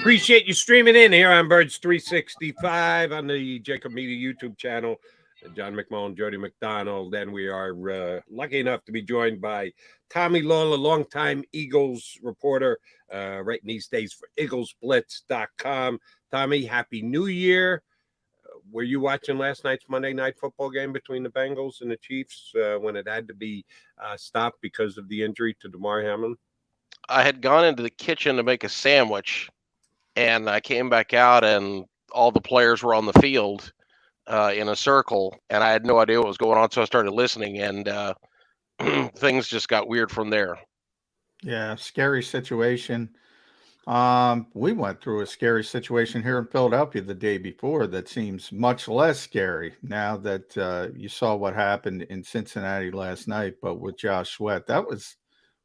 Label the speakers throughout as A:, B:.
A: Appreciate you streaming in here on Birds 365 on the JAKIB Media YouTube channel. John McMullen Jody McDonald. And we are lucky enough to be joined by Tommy Lawlor, longtime Eagles reporter, writing these days for EaglesBlitz.com. Tommy, Happy New Year. Were you watching last night's Monday Night Football game between the Bengals and the Chiefs when it had to be stopped because of the injury to Damar Hamlin?
B: I had gone into the kitchen to make a sandwich, and I came back out, and all the players were on the field in a circle, and I had no idea what was going on, so I started listening, and things just got weird from there.
C: Yeah, scary situation. We went through a scary situation here in Philadelphia the day before that seems much less scary now that you saw what happened in Cincinnati last night. But with Josh Sweat, that was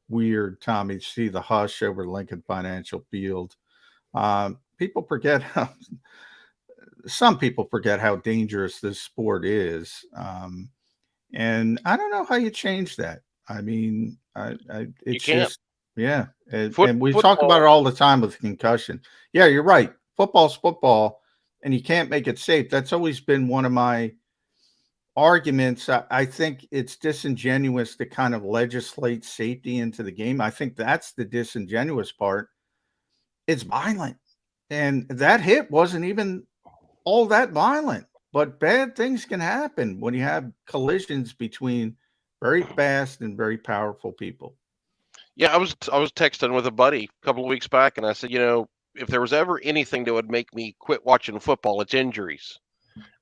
C: weird, Tommy, to see the hush over Lincoln Financial Field. People forget how some people forget how dangerous this sport is. And I don't know how you change that. I mean, it's just, yeah. And we talk about it all the time with concussion. Yeah, you're right. Football's football, and you can't make it safe. That's always been one of my arguments. I think it's disingenuous to kind of legislate safety into the game. I think that's the disingenuous part. It's violent. And that hit wasn't even all that violent, but bad things can happen when you have collisions between very fast and very powerful people.
B: Yeah, I was texting with a buddy a couple of weeks back, and I said, if there was ever anything that would make me quit watching football, it's injuries.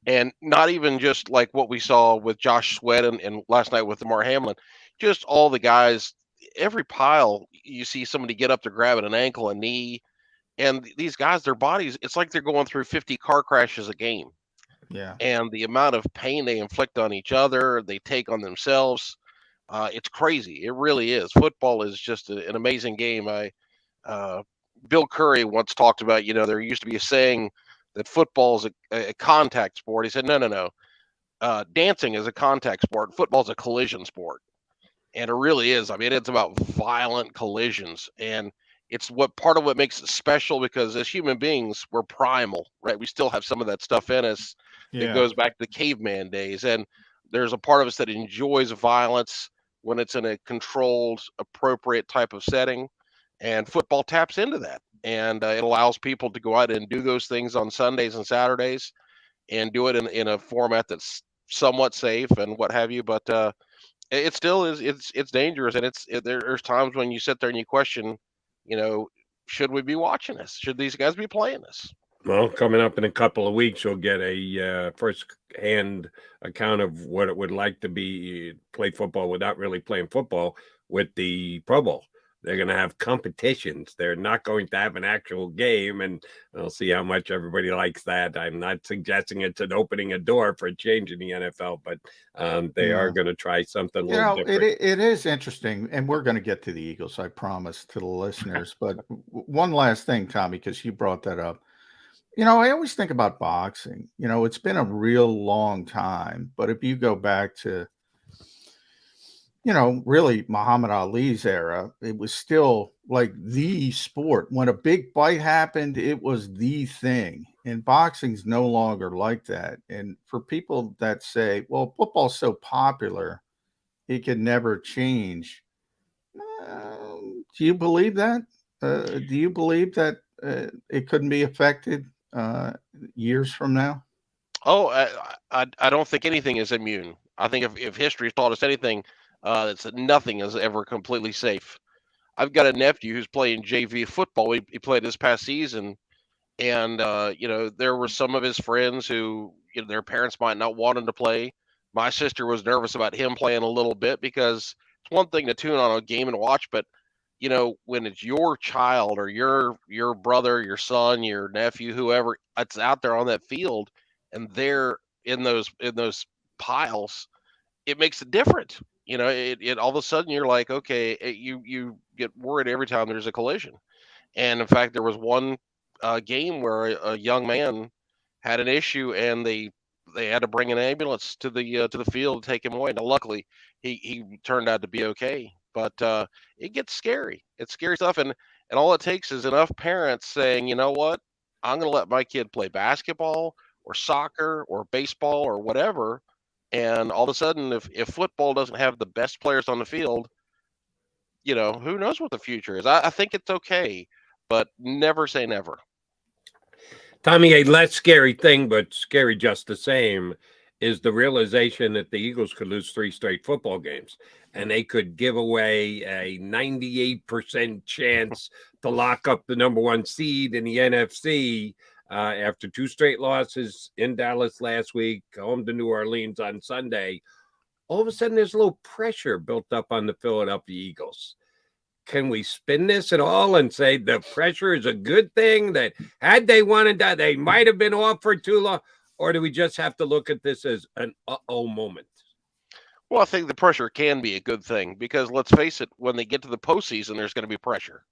B: And not even just like what we saw with Josh Sweat and last night with Damar Hamlin, just all the guys, every pile, you see somebody get up to grab at an ankle, a knee, and these guys, their bodies, it's like they're going through 50 car crashes a game.
C: Yeah.
B: And the amount of pain they inflict on each other, they take on themselves, it's crazy. It really is. Football is just an amazing game. Bill Curry once talked about, there used to be a saying that football is a contact sport. He said, no. Dancing is a contact sport. Football is a collision sport. And it really is. I mean, it's about violent collisions. And it's part of what makes it special, because as human beings, we're primal, right? We still have some of that stuff in us that goes back to the caveman days. And there's a part of us that enjoys violence when it's in a controlled, appropriate type of setting. And football taps into that. And it allows people to go out and do those things on Sundays and Saturdays and do it in a format that's somewhat safe and what have you. But it still is, it's dangerous. And there's times when you sit there and you question, should we be watching this? Should these guys be playing this?
A: Well, coming up in a couple of weeks, you'll get a first-hand account of what it would like to be play football without really playing football with the Pro Bowl. They're going to have competitions. They're not going to have an actual game, and we'll see how much everybody likes that. I'm not suggesting it's an opening a door for a change in the NFL, but they are going to try something a little different.
C: It is interesting, and we're going to get to the Eagles, I promise, to the listeners. But one last thing, Tommy, because you brought that up. I always think about boxing. It's been a real long time, but if you go back to really Muhammad Ali's era, it was still like the sport. When a big fight happened, it was the thing. And boxing's no longer like that. And for people that say, well, football's so popular, it could never change. Do you believe that? Do you believe that it couldn't be affected years from now?
B: Oh, I don't think anything is immune. I think if history has taught us anything, it's that nothing is ever completely safe. I've got a nephew who's playing JV football. He played this past season, and there were some of his friends who their parents might not want him to play. My sister was nervous about him playing a little bit, because it's one thing to tune on a game and watch, but when it's your child or your brother, your son, your nephew, whoever that's out there on that field, and they're in those piles, it makes it different. It all of a sudden you're like, okay, you get worried every time there's a collision. And in fact, there was one game where a young man had an issue, and they had to bring an ambulance to the field to take him away. Now, luckily, he turned out to be okay. But it gets scary. It's scary stuff, and And all it takes is enough parents saying, you know what, I'm going to let my kid play basketball or soccer or baseball or whatever. And all of a sudden, if football doesn't have the best players on the field, who knows what the future is. I think it's okay, but never say never.
A: Tommy, a less scary thing, but scary just the same, is the realization that the Eagles could lose 3 straight football games and they could give away a 98% chance to lock up the number 1 seed in the NFC after 2 straight losses in Dallas last week, home to New Orleans on Sunday. All of a sudden, there's a little pressure built up on the Philadelphia Eagles. Can we spin this at all and say the pressure is a good thing, that had they wanted that, they might have been off for too long? Or do we just have to look at this as an uh-oh moment?
B: Well, I think the pressure can be a good thing because let's face it, when they get to the postseason, there's going to be pressure.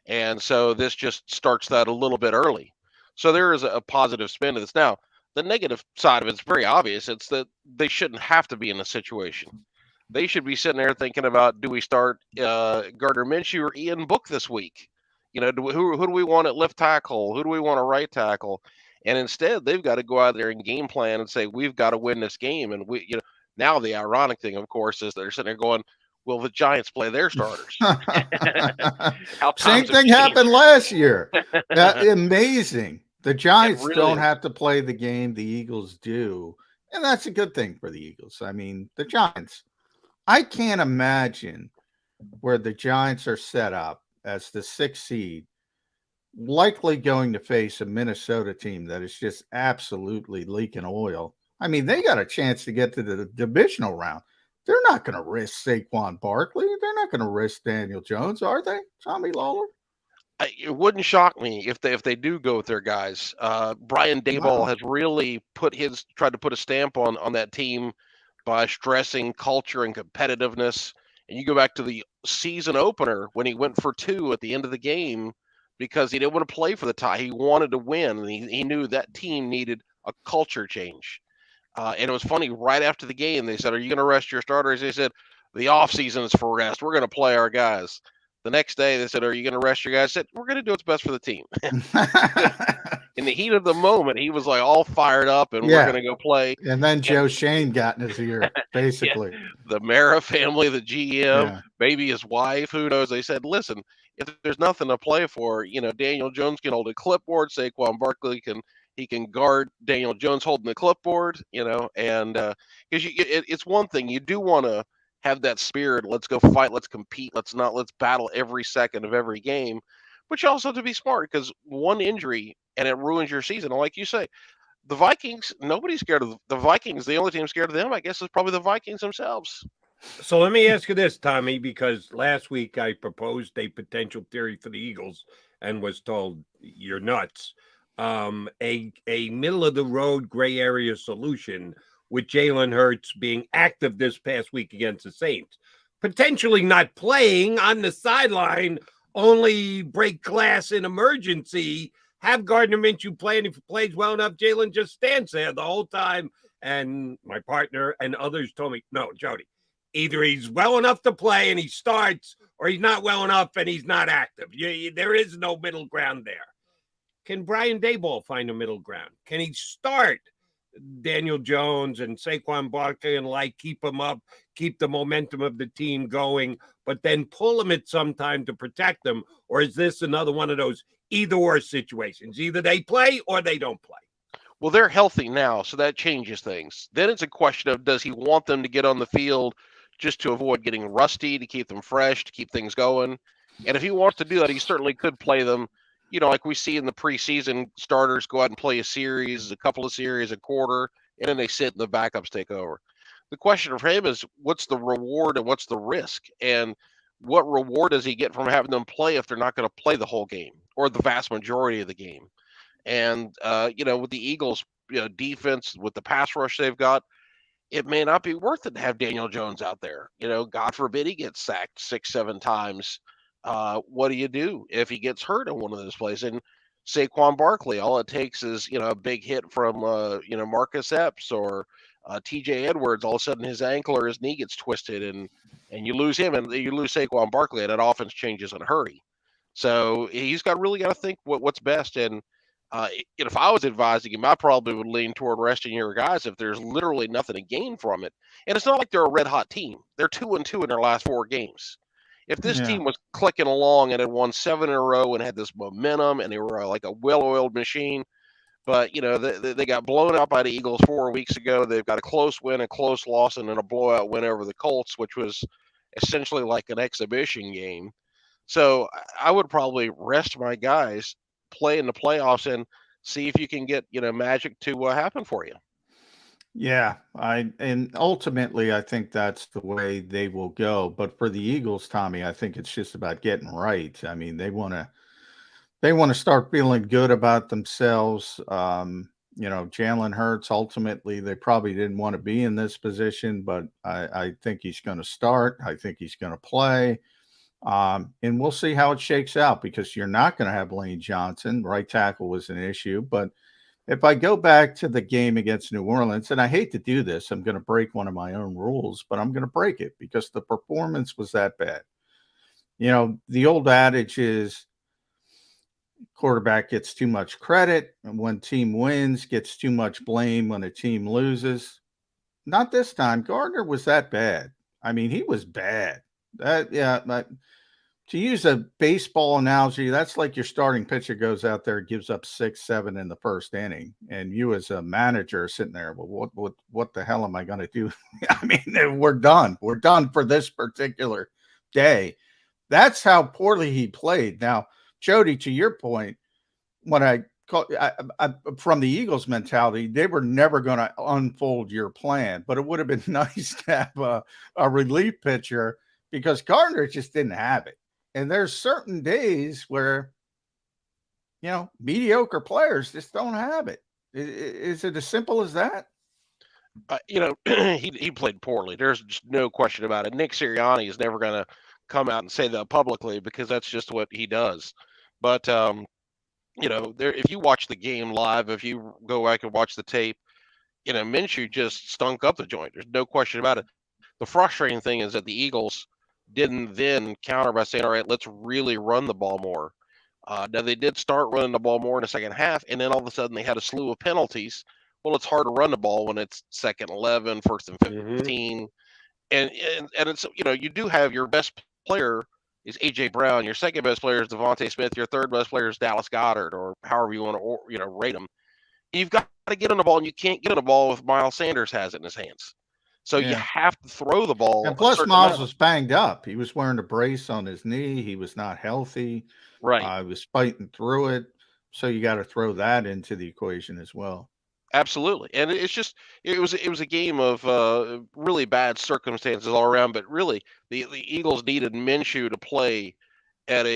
B: And so this just starts that a little bit early. So there is a positive spin to this. Now, the negative side of it's very obvious. It's that they shouldn't have to be in this situation. They should be sitting there thinking about, do we start Gardner Minshew or Ian Book this week? Who do we want at left tackle? Who do we want at right tackle? And instead, they've got to go out there and game plan and say, we've got to win this game. And now the ironic thing, of course, is they're sitting there going, will the Giants play their starters?
C: Same thing happened last year. Amazing. The Giants really don't have to play the game. The Eagles do. And that's a good thing for the Eagles. I mean, the Giants, I can't imagine where the Giants are set up as the 6th seed, likely going to face a Minnesota team that is just absolutely leaking oil. I mean, they got a chance to get to the divisional round. They're not going to risk Saquon Barkley. They're not going to risk Daniel Jones, are they, Tommy Lawlor?
B: It wouldn't shock me if they do go with their guys. Brian Daboll has really tried to put a stamp on that team by stressing culture and competitiveness. And you go back to the season opener when he went for 2 at the end of the game because he didn't want to play for the tie. He wanted to win, and he knew that team needed a culture change. And it was funny, right after the game, they said, are you going to rest your starters? They said, the offseason is for rest. We're going to play our guys. The next day, they said, are you going to rest your guys? I said, we're going to do what's best for the team. In the heat of the moment, he was like all fired up, and we're going to go play.
C: And then Joe Shane got in his ear, basically.
B: The Mara family, the GM, maybe his wife, who knows? They said, listen, if there's nothing to play for, Daniel Jones can hold a clipboard. Saquon Barkley he can guard Daniel Jones holding the clipboard, and because it's one thing. You do want to have that spirit. Let's go fight. Let's compete. Let's battle every second of every game. But you also have to be smart because one injury and it ruins your season. And like you say, the Vikings, nobody's scared of the Vikings. The only team scared of them, I guess, is probably the Vikings themselves.
A: So let me ask you this, Tommy, because last week I proposed a potential theory for the Eagles and was told you're nuts. A middle-of-the-road gray area solution with Jalen Hurts being active this past week against the Saints. Potentially not playing on the sideline, only break glass in emergency. Have Gardner Minshew play, and if he plays well enough, Jalen just stands there the whole time. And my partner and others told me, no, Jody, either he's well enough to play and he starts, or he's not well enough and he's not active. There is no middle ground there. Can Brian Daboll find a middle ground? Can he start Daniel Jones and Saquon Barkley and keep them up, keep the momentum of the team going, but then pull them at some time to protect them? Or is this another one of those either-or situations? Either they play or they don't play.
B: Well, they're healthy now, so that changes things. Then it's a question of, does he want them to get on the field just to avoid getting rusty, to keep them fresh, to keep things going? And if he wants to do that, he certainly could play them, like we see in the preseason, starters go out and play a couple of series, a quarter, and then they sit and the backups take over. The question for him is, what's the reward and what's the risk? And what reward does he get from having them play if they're not going to play the whole game or the vast majority of the game? And, with the Eagles, defense, with the pass rush they've got, it may not be worth it to have Daniel Jones out there. God forbid he gets sacked 6-7 times. What do you do if he gets hurt in one of those plays? And Saquon Barkley, all it takes is, a big hit from, Marcus Epps or TJ Edwards. All of a sudden his ankle or his knee gets twisted and you lose him and you lose Saquon Barkley, and that offense changes in a hurry. So he's really got to think what's best. And if I was advising him, I probably would lean toward resting your guys if there's literally nothing to gain from it. And it's not like they're a red hot team. They're 2-2 in their last 4 games. If this team was clicking along and had won 7 in a row and had this momentum and they were like a well-oiled machine, but they got blown out by the Eagles 4 weeks ago. They've got a close win, a close loss, and then a blowout win over the Colts, which was essentially like an exhibition game. So I would probably rest my guys, play in the playoffs, and see if you can get magic to happen for you.
C: Yeah, and ultimately I think that's the way they will go. But for the Eagles, Tommy, I think it's just about getting right. I mean, they want to start feeling good about themselves. Jalen Hurts, ultimately, they probably didn't want to be in this position, but I think he's going to start. I think he's going to play. And we'll see how it shakes out, because you're not going to have Lane Johnson. Right tackle was an issue. But if I go back to the game against New Orleans, and I hate to do this, I'm going to break one of my own rules, but I'm going to break it because the performance was that bad. The old adage is quarterback gets too much credit, and when team wins, gets too much blame when a team loses. Not this time. Gardner was that bad. I mean, he was bad. To use a baseball analogy, that's like your starting pitcher goes out there, gives up 6-7 in the first inning, and you as a manager are sitting there, well, what the hell am I going to do? I mean, we're done. We're done for this particular day. That's how poorly he played. Now, Jody, to your point, when I from the Eagles mentality, they were never going to unfold your plan, but it would have been nice to have a relief pitcher, because Gardner just didn't have it. And there's certain days where, mediocre players just don't have it. Is it as simple as that?
B: He played poorly. There's just no question about it. Nick Sirianni is never going to come out and say that publicly, because that's just what he does. But, if you watch the game live, if you go back and watch the tape, Minshew just stunk up the joint. There's no question about it. The frustrating thing is that the Eagles didn't then counter by saying, all right, let's really run the ball more. Now, they did start running the ball more in the second half, and then all of a sudden they had a slew of penalties. Well, it's hard to run the ball when it's 2nd 11, 1st and 15. And it's, you do have your best player is A.J. Brown. Your second best player is Devonta Smith. Your third best player is Dallas Goedert, or however you want to rate them. You've got to get on the ball, and you can't get on the ball if Miles Sanders has it in his hands. So you have to throw the ball.
C: And plus, Miles was banged up. He was wearing a brace on his knee. He was not healthy.
B: Right.
C: He was fighting through it. So you got to throw that into the equation as well.
B: Absolutely. And it was a game of really bad circumstances all around. But really, the Eagles needed Minshew to play at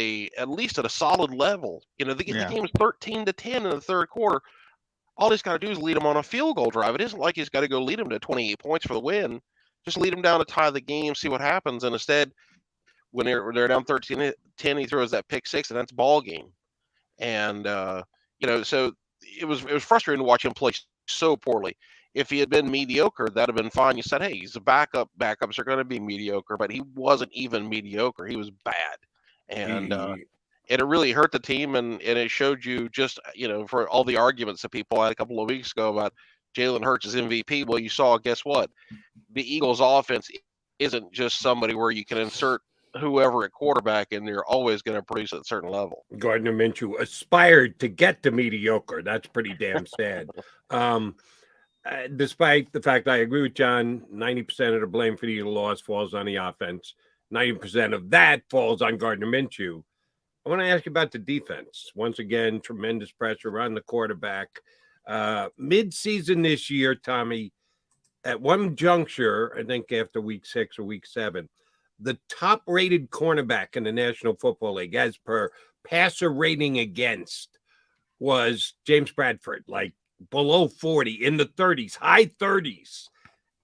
B: least at a solid level. The game was 13-10 in the third quarter. All he's got to do is lead them on a field goal drive. It isn't like he's got to go lead them to 28 points for the win. Just lead them down to tie the game, see what happens. And instead, when they're down 13-10, he throws that pick six, and that's ball game. And so it was frustrating to watch him play so poorly. If he had been mediocre, that'd have been fine. You said, hey, he's a backup. Backups are going to be mediocre, but he wasn't even mediocre. He was bad. And it really hurt the team, and it showed you just, for all the arguments that people had a couple of weeks ago about Jalen Hurts as MVP. Well, you saw, guess what? The Eagles' offense isn't just somebody where you can insert whoever at quarterback, and they're always going to produce at a certain level.
A: Gardner Minshew aspired to get to mediocre. That's pretty damn sad. Despite the fact I agree with John, 90% of the blame for the loss falls on the offense. 90% of that falls on Gardner Minshew. I want to ask you about the defense. Once again, tremendous pressure on the quarterback. Mid-season this year, Tommy, at one juncture, I think after week 6 or week 7, the top-rated cornerback in the National Football League, as per passer rating against, was James Bradford, like below 40, in the 30s, high 30s.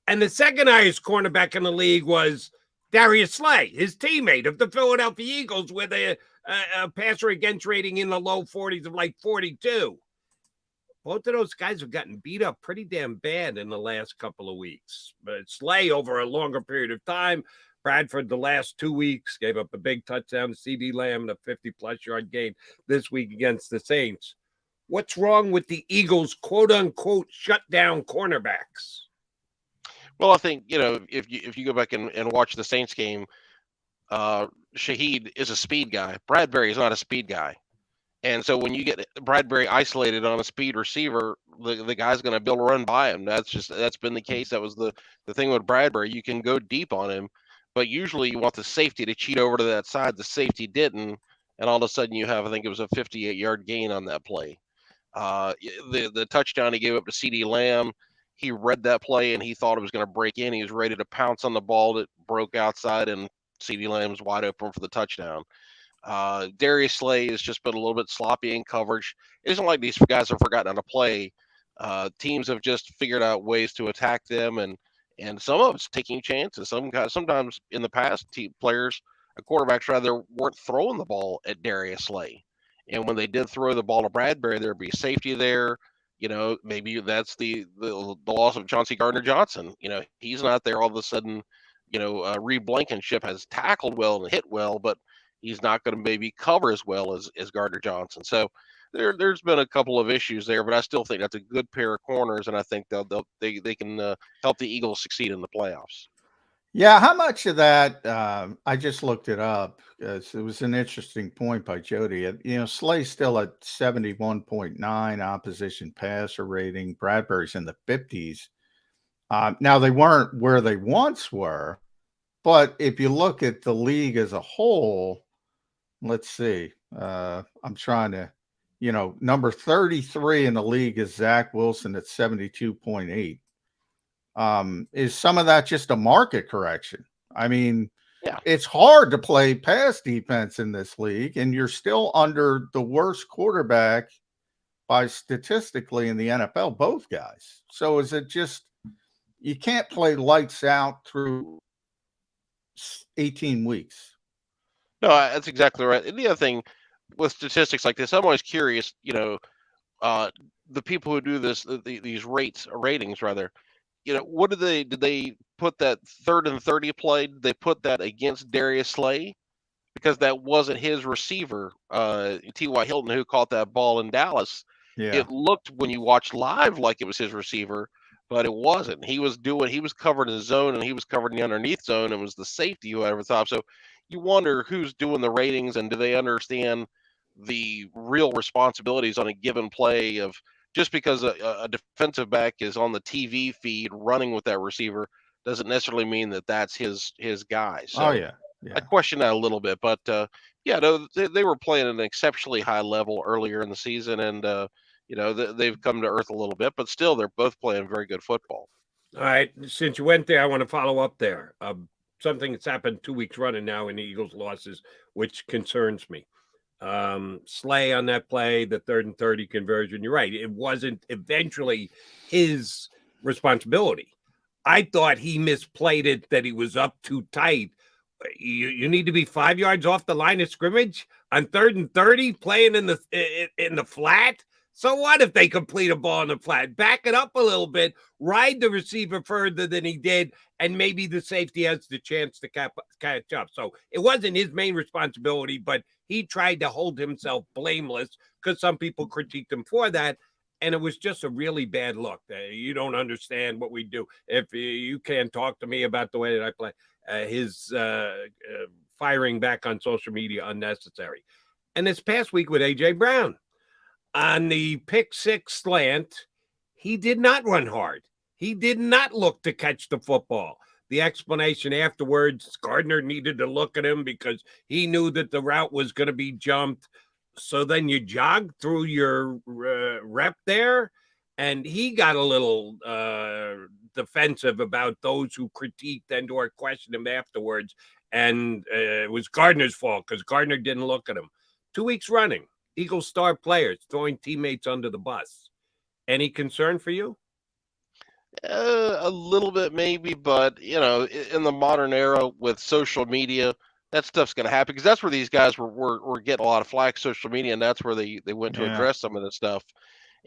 A: And the second highest cornerback in the league was Darius Slay, his teammate of the Philadelphia Eagles, with a passer against rating in the low 40s of like 42. Both of those guys have gotten beat up pretty damn bad in the last couple of weeks. But Slay over a longer period of time. Bradford the last 2 weeks gave up a big touchdown to CD Lamb and a 50-plus yard gain this week against the Saints. What's wrong with the Eagles' quote-unquote shutdown cornerbacks?
B: Well, I think, if you go back and watch the Saints game, Shaheed is a speed guy. Bradbury is not a speed guy. And so when you get Bradbury isolated on a speed receiver, the guy's going to be able to run by him. That's been the case. That was the thing with Bradbury. You can go deep on him, but usually you want the safety to cheat over to that side. The safety didn't, and all of a sudden you have, I think it was a 58-yard gain on that play. The touchdown he gave up to CD Lamb, he read that play and he thought it was going to break in. He was ready to pounce on the ball that broke outside, and CD Lamb's wide open for the touchdown. Darius Slay has just been a little bit sloppy in coverage. It isn't like these guys have forgotten how to play. Teams have just figured out ways to attack them, and some of it's taking chances. Some guys, sometimes in the past, quarterbacks rather, weren't throwing the ball at Darius Slay, and when they did throw the ball to Bradbury, there'd be safety there. Maybe that's the loss of Chauncey Gardner-Johnson. He's not there all of a sudden. Reed Blankenship has tackled well and hit well, but he's not going to maybe cover as well as Gardner Johnson. So there's been a couple of issues there, but I still think that's a good pair of corners, and I think they can help the Eagles succeed in the playoffs.
C: Yeah, how much of that? I just looked it up. It was an interesting point by Jody. Slay's still at 71.9 opposition passer rating. Bradbury's in the 50s. Now they weren't where they once were, but if you look at the league as a whole, let's see. I'm trying to, number 33 in the league is Zach Wilson at 72.8. Is some of that just a market correction? I mean,
B: yeah,
C: it's hard to play pass defense in this league, and you're still under the worst quarterback by statistically in the NFL, both guys. So is it just you can't play lights out through 18 weeks?
B: No, that's exactly right. And the other thing with statistics like this, I'm always curious, the people who do this, these ratings rather, what did they put that 3rd and 30 play? Did they put that against Darius Slay? Because that wasn't his receiver, T.Y. Hilton, who caught that ball in Dallas.
C: Yeah.
B: It looked, when you watch live, like it was his receiver, but it wasn't. He was covered in the zone, and he was covered in the underneath zone, and was the safety who ever thought. So you wonder who's doing the ratings, and do they understand the real responsibilities on a given play of just because a defensive back is on the TV feed running with that receiver doesn't necessarily mean that that's his guy. So
C: yeah.
B: I question that a little bit, but they were playing at an exceptionally high level earlier in the season, and they've come to earth a little bit, but still they're both playing very good football.
A: All right, since you went there, I want to follow up there. Something that's happened 2 weeks running now in the Eagles' losses, which concerns me. Slay on that play, the 3rd and 30 conversion. You're right. It wasn't eventually his responsibility. I thought he misplayed it, that he was up too tight. You need to be 5 yards off the line of scrimmage on 3rd and 30, playing in the flat. So what if they complete a ball in the flat? Back it up a little bit, ride the receiver further than he did, and maybe the safety has the chance to catch up. So it wasn't his main responsibility, but he tried to hold himself blameless because some people critiqued him for that, and it was just a really bad look. You don't understand what we do. If you can't talk to me about the way that I play, his firing back on social media unnecessary. And this past week with A.J. Brown, on the pick six slant, he did not run hard. He did not look to catch the football. The explanation afterwards, Gardner needed to look at him because he knew that the route was going to be jumped. So then you jog through your rep there, and he got a little defensive about those who critiqued and or questioned him afterwards. And it was Gardner's fault because Gardner didn't look at him. 2 weeks running. Eagles star players throwing teammates under the bus. Any concern for you?
B: A little bit maybe, but in the modern era with social media, that stuff's going to happen because that's where these guys were getting a lot of flack, social media, and that's where they went to address some of this stuff.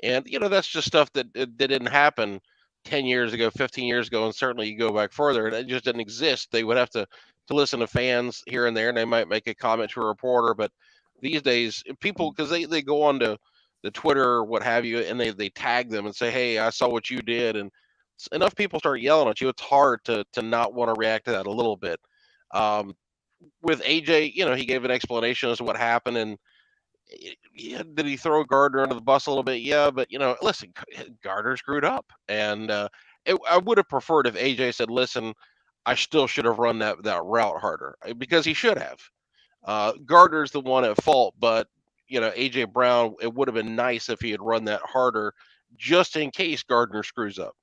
B: And that's just stuff that didn't happen 10 years ago, 15 years ago, and certainly you go back further, and it just didn't exist. They would have to listen to fans here and there, and they might make a comment to a reporter. But these days, people, because they go on to the Twitter or what have you, and they tag them and say, "Hey, I saw what you did," and enough people start yelling at you. It's hard to not want to react to that a little bit. With AJ, he gave an explanation as to what happened, and yeah, did he throw Gardner under the bus a little bit? Yeah, but listen, Gardner screwed up, and I would have preferred if AJ said, "Listen, I still should have run that route harder," because he should have. Gardner's the one at fault, but AJ Brown, it would have been nice if he had run that harder, just in case Gardner screws up,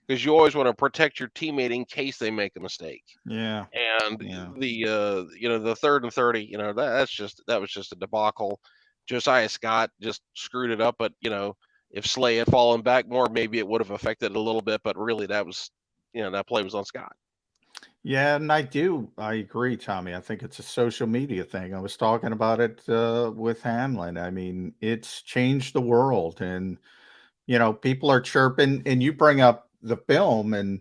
B: because you always want to protect your teammate in case they make a mistake.
C: Yeah.
B: And
C: Yeah.
B: the the 3rd and 30, that was just a debacle. Josiah Scott just screwed it up, but if Slay had fallen back more, maybe it would have affected it a little bit. But really, that was that play was on Scott.
C: Yeah, and I agree, Tommy. I think it's a social media thing. I was talking about it with Hamlin. I mean, it's changed the world, and people are chirping. And you bring up the film, and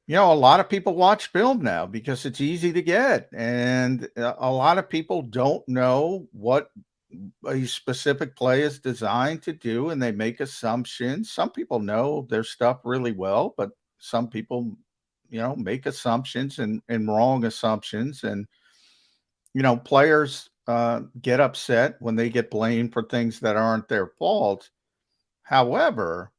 C: a lot of people watch film now because it's easy to get, and a lot of people don't know what a specific play is designed to do, and they make assumptions. Some people know their stuff really well, but some people make assumptions and wrong assumptions. And, players get upset when they get blamed for things that aren't their fault. However,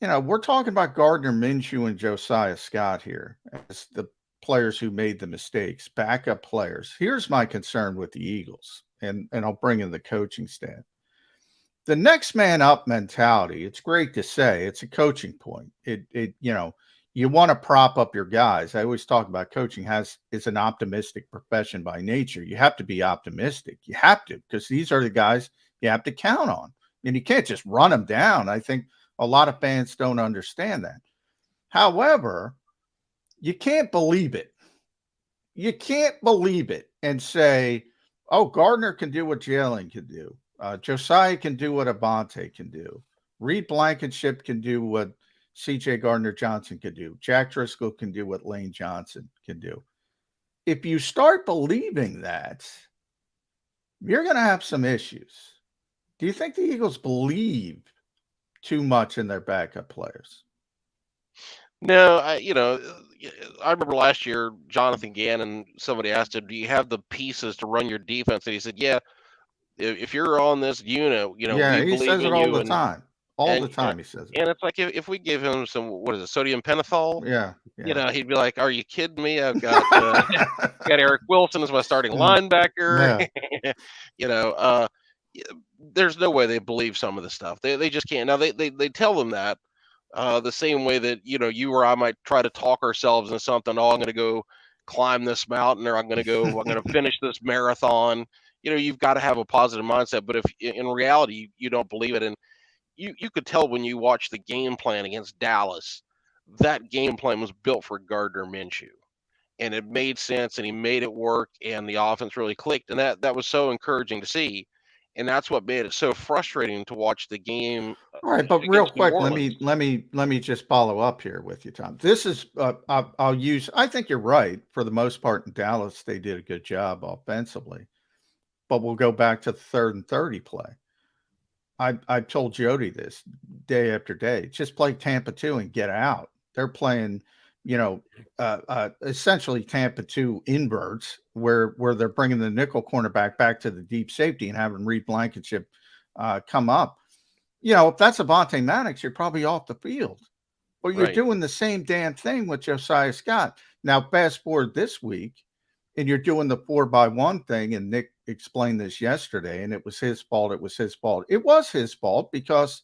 C: we're talking about Gardner Minshew and Josiah Scott here as the players who made the mistakes, backup players. Here's my concern with the Eagles, and I'll bring in the coaching staff. The next man up mentality, it's great to say, it's a coaching point. You want to prop up your guys. I always talk about coaching is an optimistic profession by nature. You have to be optimistic. You have to, because these are the guys you have to count on. And you can't just run them down. I think a lot of fans don't understand that. However, you can't believe it. You can't believe it and say, oh, Gardner can do what Jalen can do. Josiah can do what Devonta can do. Reed Blankenship can do what C.J. Gardner-Johnson can do. Jack Driscoll can do what Lane Johnson can do. If you start believing that, you're going to have some issues. Do you think the Eagles believe too much in their backup players?
B: No, I remember last year, Jonathan Gannon, somebody asked him, do you have the pieces to run your defense? And he said, yeah, if you're on this unit,
C: yeah,
B: we
C: he
B: believe
C: says it
B: in
C: all
B: you.
C: the time. All the time he says it.
B: And it's like if we give him some, what is it, sodium pentothal?
C: Yeah.
B: He'd be like, are you kidding me? I've got got Eric Wilson as my starting linebacker. Yeah. There's no way they believe some of the stuff. They just can't. Now they tell them that the same way that you or I might try to talk ourselves into something. Oh, I'm going to go climb this mountain, or I'm going to finish this marathon. You've got to have a positive mindset. But if in reality you don't believe it, and you could tell when you watch the game plan against Dallas, that game plan was built for Gardner Minshew, and it made sense, and he made it work, and the offense really clicked, and that was so encouraging to see, and that's what made it so frustrating to watch the game.
C: All right, but real quick, let me just follow up here with you, Tom. This is I'll use. I think you're right. For the most part, in Dallas, they did a good job offensively, but we'll go back to the 3rd and 30 play. I told Jody this day after day. Just play Tampa 2 and get out. They're playing, essentially Tampa 2 inverts, where they're bringing the nickel cornerback back to the deep safety and having Reed Blankenship come up. If that's Avonte Maddox, you're probably off the field. But you're doing the same damn thing with Josiah Scott. Now, fast forward this week, and you're doing the 4-by-1 thing, and Nick explained this yesterday, and it was his fault. It was his fault. It was his fault because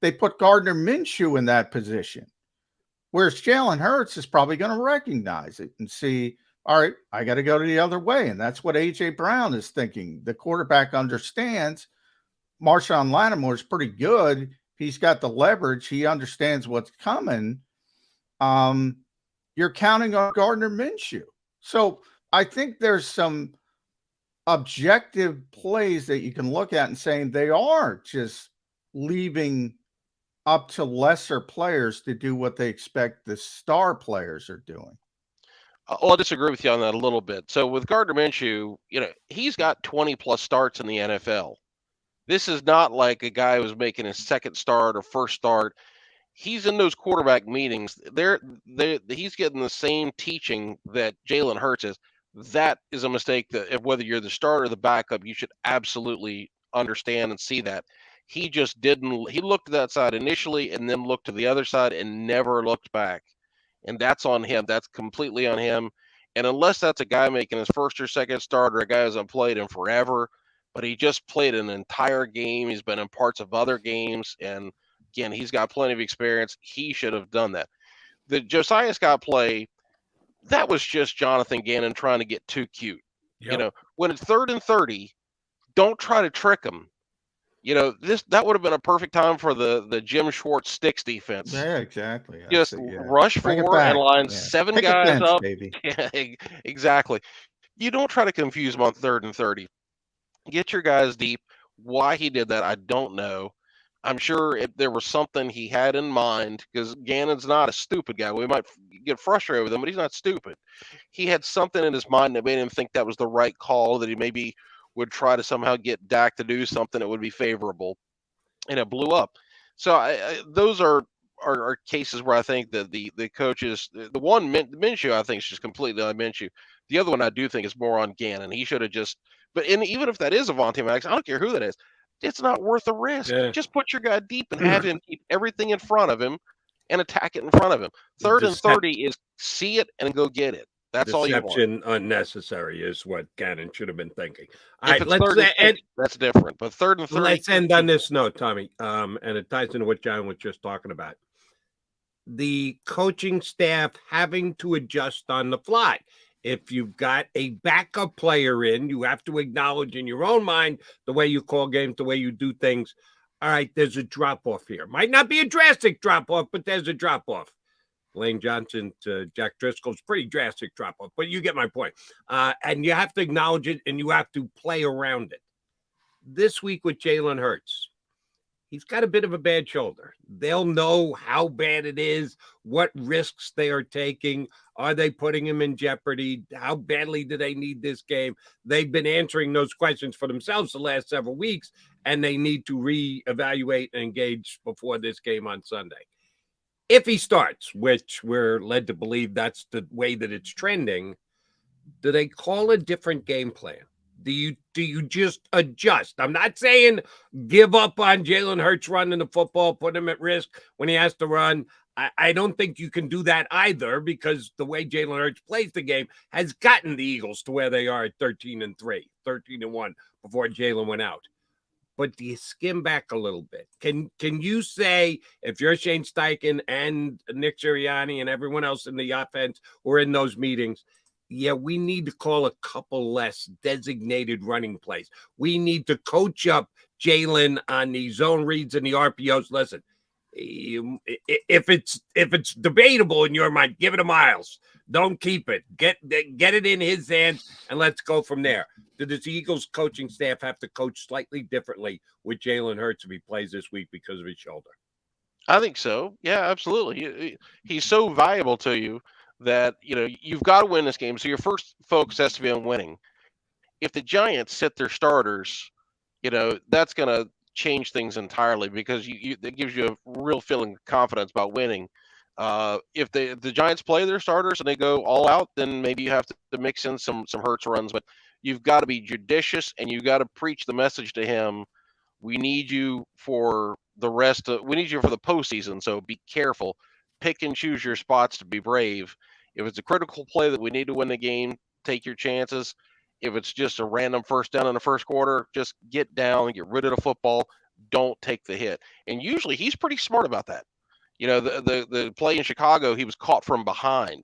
C: they put Gardner Minshew in that position, whereas Jalen Hurts is probably going to recognize it and see, all right, I got to go to the other way. And that's what A.J. Brown is thinking. The quarterback understands Marshawn Lattimore is pretty good. He's got the leverage. He understands what's coming. You're counting on Gardner Minshew. So I think there's some objective plays that you can look at and saying they are just leaving up to lesser players to do what they expect the star players are doing.
B: I'll disagree with you on that a little bit. So with Gardner Minshew, he's got 20 plus starts in the NFL. This is not like a guy who's making his second start or first start. He's in those quarterback meetings. He's getting the same teaching that Jalen Hurts is. That is a mistake that whether you're the starter or the backup, you should absolutely understand and see that. He just didn't. He looked to that side initially and then looked to the other side and never looked back. And that's on him. That's completely on him. And unless that's a guy making his first or second start or a guy who hasn't played in forever, but he just played an entire game. He's been in parts of other games. And again, he's got plenty of experience. He should have done that. The Josiah Scott play, that was just Jonathan Gannon trying to get too cute.
A: Yep.
B: When it's 3rd and 30, don't try to trick him. That would have been a perfect time for the Jim Schwartz sticks defense.
C: Yeah, exactly.
B: Just rush forward and line 7 guys up.
C: Baby.
B: Yeah, exactly. You don't try to confuse him on 3rd and 30. Get your guys deep. Why he did that, I don't know. I'm sure there was something he had in mind because Gannon's not a stupid guy. We might get frustrated with him, but he's not stupid. He had something in his mind that made him think that was the right call, that he maybe would try to somehow get Dak to do something that would be favorable, and it blew up. So those are cases where I think that the coaches, the one Minshew, I think is just completely on Minshew. The other one I do think is more on Gannon. He should have just, even if that is Avonte Maddox, I don't care who that is. It's not worth the risk.
A: Yeah.
B: Just put your guy deep and have him keep everything in front of him and attack it in front of him. 3rd and 30 is see it and go get it. That's all you want.
A: Deception unnecessary is what Gannon should have been thinking. All
B: right, that's different. But 3rd and 30.
A: Let's end on this note, Tommy. And it ties into what John was just talking about. The coaching staff having to adjust on the fly. If you've got a backup player in, you have to acknowledge in your own mind the way you call games, the way you do things. All right, there's a drop-off here. Might not be a drastic drop-off, but there's a drop-off. Lane Johnson to Jack Driscoll's pretty drastic drop-off, but you get my point. And you have to acknowledge it, and you have to play around it. This week with Jalen Hurts, he's got a bit of a bad shoulder. They'll know how bad it is, what risks they are taking. Are they putting him in jeopardy? How badly do they need this game? They've been answering those questions for themselves the last several weeks, and they need to reevaluate and engage before this game on Sunday. If he starts, which we're led to believe that's the way that it's trending, do they call a different game plan? Do you just adjust? I'm not saying give up on Jalen Hurts running the football, put him at risk when he has to run. I don't think you can do that either, because the way Jalen Hurts plays the game has gotten the Eagles to where they are at 13-3, 13-1 before Jalen went out. But do you skim back a little bit? Can you say, if you're Shane Steichen and Nick Sirianni and everyone else in the offense or in those meetings, yeah, we need to call a couple less designated running plays. We need to coach up Jalen on the zone reads and the RPOs. Listen, if it's debatable in your mind, give it to Miles. Don't keep it. Get it in his hands, and let's go from there. Did the Eagles coaching staff have to coach slightly differently with Jalen Hurts if he plays this week because of his shoulder?
B: I think so. Yeah, absolutely. He's so valuable to you that, you've got to win this game. So your first focus has to be on winning. If the Giants sit their starters, that's going to change things entirely, because it gives you a real feeling of confidence about winning. If the Giants play their starters and they go all out, then maybe you have to mix in some Hurts runs, but you've got to be judicious and you've got to preach the message to him. We need you for the postseason. So be careful, pick and choose your spots to be brave. If it's a critical play that we need to win the game, take your chances. If it's just a random first down in the first quarter, just get down and get rid of the football. Don't take the hit. And usually he's pretty smart about that. The play in Chicago, he was caught from behind.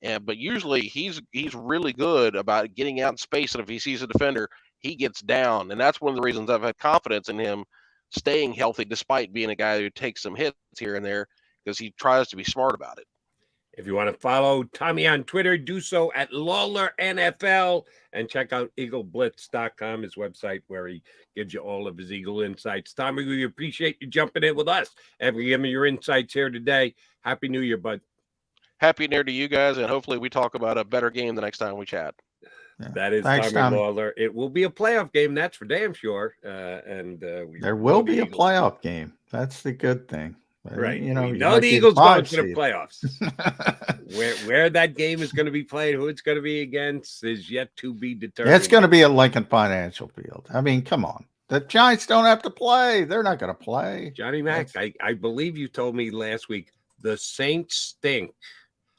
B: But usually he's really good about getting out in space, and if he sees a defender, he gets down. And that's one of the reasons I've had confidence in him staying healthy despite being a guy who takes some hits here and there, because he tries to be smart about it.
A: If you want to follow Tommy on Twitter, do so at Lawlor NFL, and check out EagleBlitz.com, his website, where he gives you all of his Eagle insights. Tommy, we appreciate you jumping in with us and giving me your insights here today. Happy New Year, bud.
B: Happy New Year to you guys, and hopefully we talk about a better game the next time we chat.
A: Yeah. That is Tommy Lawlor. It will be a playoff game, that's for damn sure.
C: There will be a playoff game. That's the good thing.
A: Right.
C: You know,
A: we know the Eagles going to the playoffs. where that game is going to be played, who it's going to be against, is yet to be determined.
C: It's going to be at Lincoln Financial Field. I mean, come on. The Giants don't have to play. They're not going to play.
A: Johnny Mac, I believe you told me last week the Saints stink.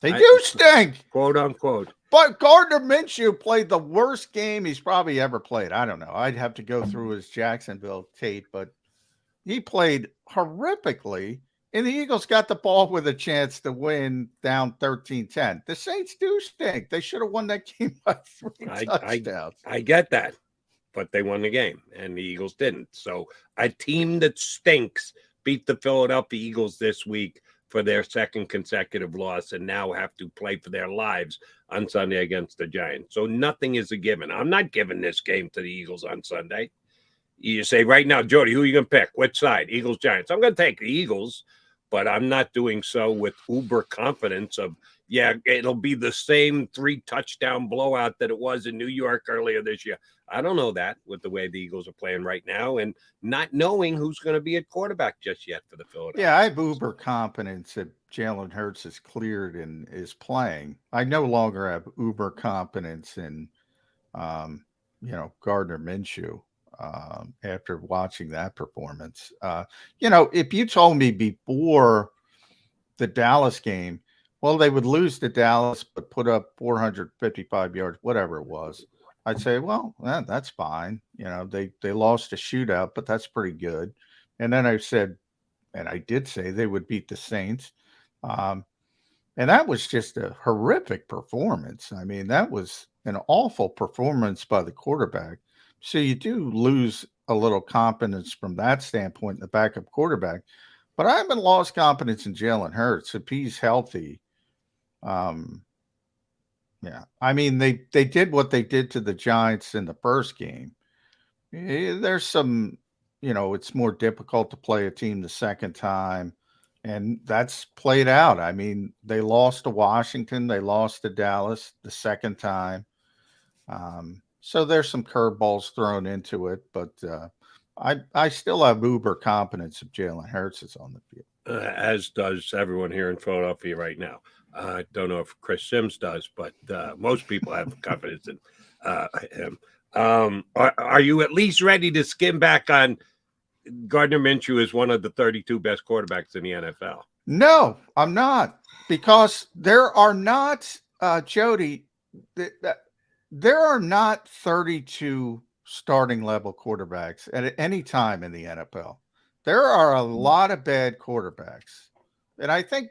C: They do stink.
A: Quote unquote.
C: But Gardner Minshew played the worst game he's probably ever played. I don't know. I'd have to go through his Jacksonville tape, but he played horrifically. And the Eagles got the ball with a chance to win down 13-10. The Saints do stink. They should have won that game by 3 touchdowns.
A: I get that, but they won the game, and the Eagles didn't. So a team that stinks beat the Philadelphia Eagles this week for their second consecutive loss, and now have to play for their lives on Sunday against the Giants. So nothing is a given. I'm not giving this game to the Eagles on Sunday. You say right now, Jody, who are you going to pick? Which side? Eagles, Giants. I'm going to take the Eagles, but I'm not doing so with uber confidence of, yeah, it'll be the same 3-touchdown blowout that it was in New York earlier this year. I don't know that with the way the Eagles are playing right now and not knowing who's going to be at quarterback just yet for the Philadelphia.
C: Yeah, I have uber confidence that Jalen Hurts is cleared and is playing. I no longer have uber confidence in, Gardner Minshew. After watching that performance, if you told me before the Dallas game, well, they would lose to Dallas, but put up 455 yards, whatever it was, I'd say, well, that's fine. They lost a shootout, but that's pretty good. And then I said, and I did say they would beat the Saints. And that was just a horrific performance. I mean, that was an awful performance by the quarterback. So you do lose a little confidence from that standpoint in the backup quarterback. But I haven't lost confidence in Jalen Hurts. If he's healthy, I mean, they did what they did to the Giants in the first game. There's some, it's more difficult to play a team the second time. And that's played out. I mean, they lost to Washington. They lost to Dallas the second time. So there's some curveballs thrown into it, but I still have uber confidence if Jalen Hurts is on the field.
A: As does everyone here in Philadelphia right now. I don't know if Chris Sims does, but most people have confidence in him. Are you at least ready to skim back on Gardner Minshew as one of the 32 best quarterbacks in the NFL?
C: No, I'm not, because there are not, Jody, there are not 32 starting level quarterbacks at any time in the NFL. There are a lot of bad quarterbacks. And I think,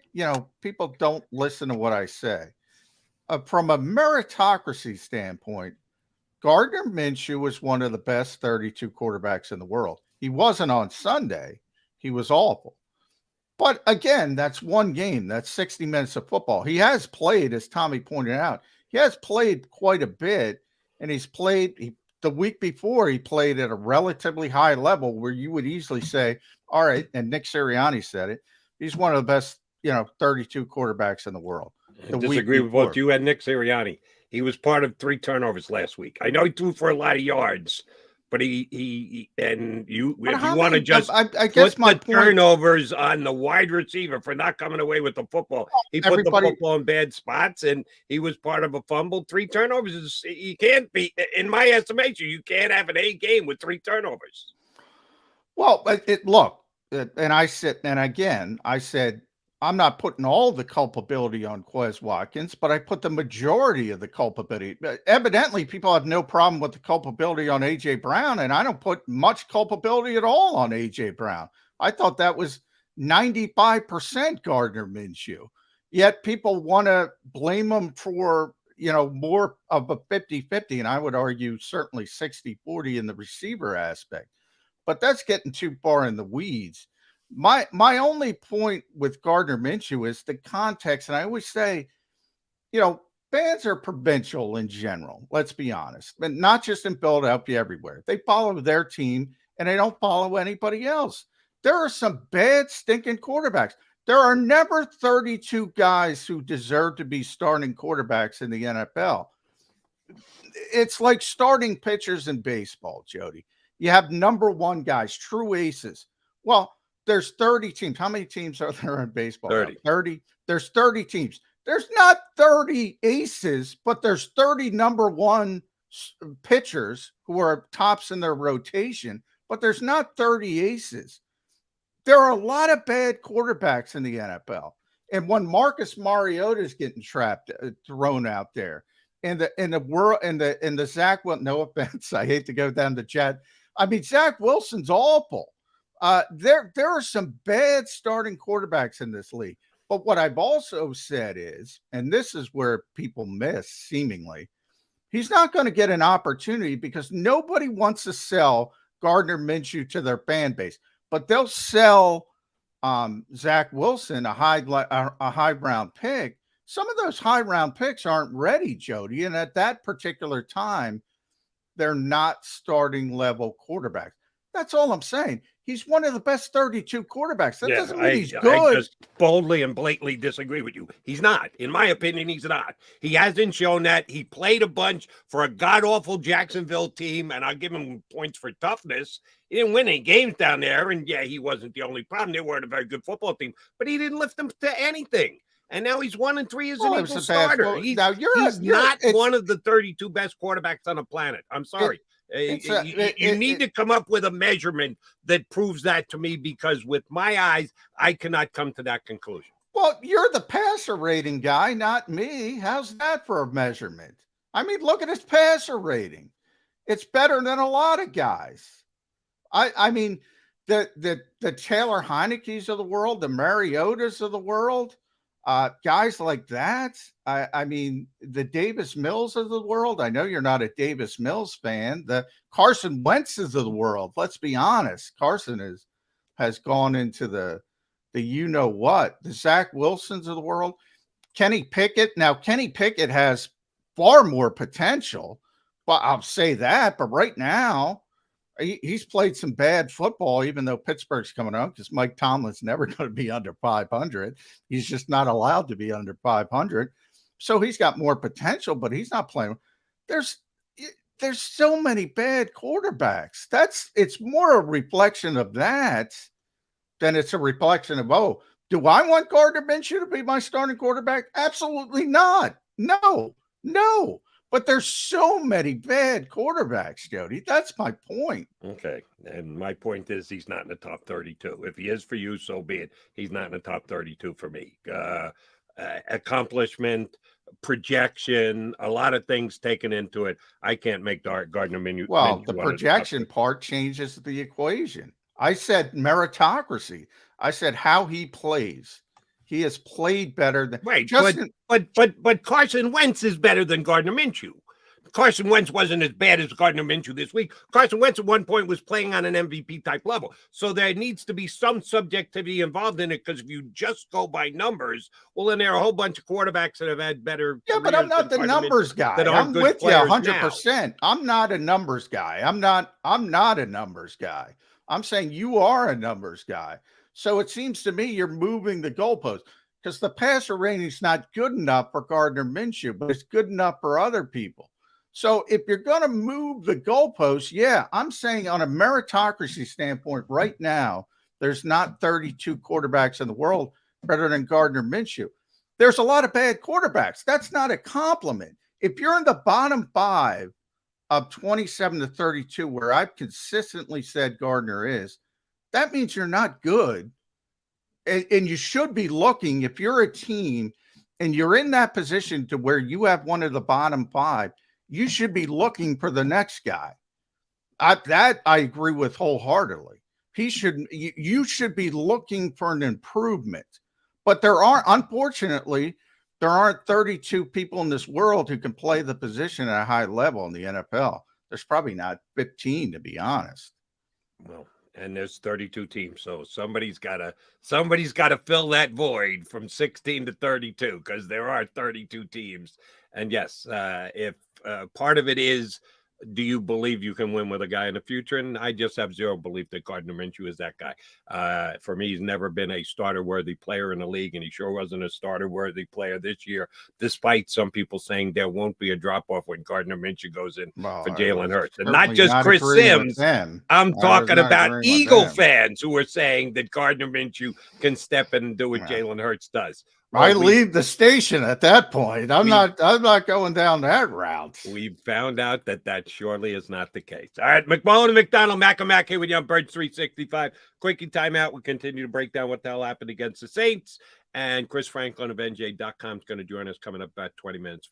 C: people don't listen to what I say. From a meritocracy standpoint, Gardner Minshew was one of the best 32 quarterbacks in the world. He wasn't on Sunday. He was awful. But again, that's one game. That's 60 minutes of football. He has played, as Tommy pointed out, he has played quite a bit, and he's played the week before. He played at a relatively high level where you would easily say, all right, and Nick Sirianni said it, he's one of the best, 32 quarterbacks in the world.
A: I disagree with both you and Nick Sirianni. He was part of 3 turnovers last week. I know he threw for a lot of yards, but if you want to just
C: I guess my point,
A: turnovers on the wide receiver for not coming away with the football. He put the football in bad spots, and he was part of a fumble. 3 turnovers you can't be, in my estimation, you can't have an A game with 3 turnovers.
C: Well, and I said, I'm not putting all the culpability on Quez Watkins, but I put the majority of the culpability. Evidently, people have no problem with the culpability on A.J. Brown, and I don't put much culpability at all on A.J. Brown. I thought that was 95% Gardner Minshew. Yet people want to blame him for, more of a 50-50, and I would argue certainly 60-40 in the receiver aspect. But that's getting too far in the weeds. My only point with Gardner Minshew is the context, and I always say, fans are provincial in general. Let's be honest, but not just in Philadelphia, everywhere. They follow their team and they don't follow anybody else. There are some bad, stinking quarterbacks. There are never 32 guys who deserve to be starting quarterbacks in the NFL. It's like starting pitchers in baseball, Jody. You have number one guys, true aces. Well, there's 30 teams. How many teams are there in baseball?
A: 30.
C: 30. There's 30 teams. There's not 30 aces, but there's 30 number one pitchers who are tops in their rotation, but there's not 30 aces. There are a lot of bad quarterbacks in the NFL. And when Marcus Mariota is getting thrown out there, in the Zach, well, no offense, I hate to go down the chat. I mean, Zach Wilson's awful. There are some bad starting quarterbacks in this league. But what I've also said is, and this is where people miss seemingly, he's not going to get an opportunity because nobody wants to sell Gardner Minshew to their fan base, but they'll sell Zach Wilson a high round pick. Some of those high round picks aren't ready, Jody, and at that particular time, they're not starting level quarterbacks. That's all I'm saying. He's one of the best 32 quarterbacks. That doesn't mean he's good.
A: I just boldly and blatantly disagree with you. He's not. In my opinion, he's not. He hasn't shown that. He played a bunch for a god-awful Jacksonville team, and I'll give him points for toughness. He didn't win any games down there, and yeah, he wasn't the only problem. They weren't a very good football team, but he didn't lift them to anything. And now he's 1-3 as an Eagle starter. He's not one of the 32 best quarterbacks on the planet. I'm sorry. You need to come up with a measurement that proves that to me, because with my eyes, I cannot come to that conclusion.
C: Well, you're the passer rating guy, not me. How's that for a measurement? I mean, look at his passer rating. It's better than a lot of guys. I mean, the Taylor Heineke's of the world, the Mariotas of the world, guys like that. I mean, the Davis Mills of the world. I know you're not a Davis Mills fan. The Carson Wentz's of the world. Let's be honest. Carson has gone into the you know what. The Zach Wilsons of the world. Kenny Pickett. Now, Kenny Pickett has far more potential. Well, I'll say that. But right now, he's played some bad football, even though Pittsburgh's coming up, because Mike Tomlin's never going to be under 500. He's just not allowed to be under 500. So he's got more potential, but he's not playing. There's so many bad quarterbacks. It's more a reflection of that than it's a reflection of, oh, do I want Gardner Minshew to be my starting quarterback? Absolutely not. No. But there's so many bad quarterbacks, Jody. That's my point.
A: Okay. And my point is he's not in the top 32. If he is for you, so be it. He's not in the top 32 for me. Accomplishment, projection, a lot of things taken into it. I can't make Gardner Minshew.
C: Well, the projection part changes the equation. I said meritocracy. I said how he plays. He has played better than
A: right. But Carson Wentz is better than Gardner Minshew. Carson Wentz wasn't as bad as Gardner Minshew this week. Carson Wentz at one point was playing on an MVP type level. So there needs to be some subjectivity involved in it, because if you just go by numbers, well, then there are a whole bunch of quarterbacks that have had better.
C: Yeah, but I'm not the numbers guy. I'm with you 100%. I'm not a numbers guy. I'm not a numbers guy. I'm saying you are a numbers guy. So it seems to me you're moving the goalpost, because the passer rating is not good enough for Gardner Minshew, but it's good enough for other people. So if you're going to move the goalpost, yeah, I'm saying on a meritocracy standpoint right now, there's not 32 quarterbacks in the world better than Gardner Minshew. There's a lot of bad quarterbacks. That's not a compliment. If you're in the bottom 5 of 27 to 32, where I've consistently said Gardner is, that means you're not good. And you should be looking, if you're a team and you're in that position to where you have one of the bottom 5, you should be looking for the next guy. That I agree with wholeheartedly. You should be looking for an improvement. But unfortunately, there aren't 32 people in this world who can play the position at a high level in the NFL. There's probably not 15, to be honest.
A: Well, And there's 32 teams, so somebody's got to fill that void from 16 to 32 because there are 32 teams. And yes, if part of it is, do you believe you can win with a guy in the future? And I just have zero belief that Gardner Minshew is that guy. For me, he's never been a starter-worthy player in the league, and he sure wasn't a starter-worthy player this year, despite some people saying there won't be a drop-off when Gardner Minshew goes in for Jalen Hurts. And not just Chris Sims. I'm talking about Eagle fans who are saying that Gardner Minshew can step in and do what Jalen Hurts does.
C: Well, I leave the station at that point. I'm not going down that route.
A: We found out that surely is not the case. All right, McMullen and McDonald, Mac and Mac here with you on Birds 365. Quickie timeout. We'll continue to break down what the hell happened against the Saints. And Chris Franklin of NJ.com is going to join us coming up about 20 minutes.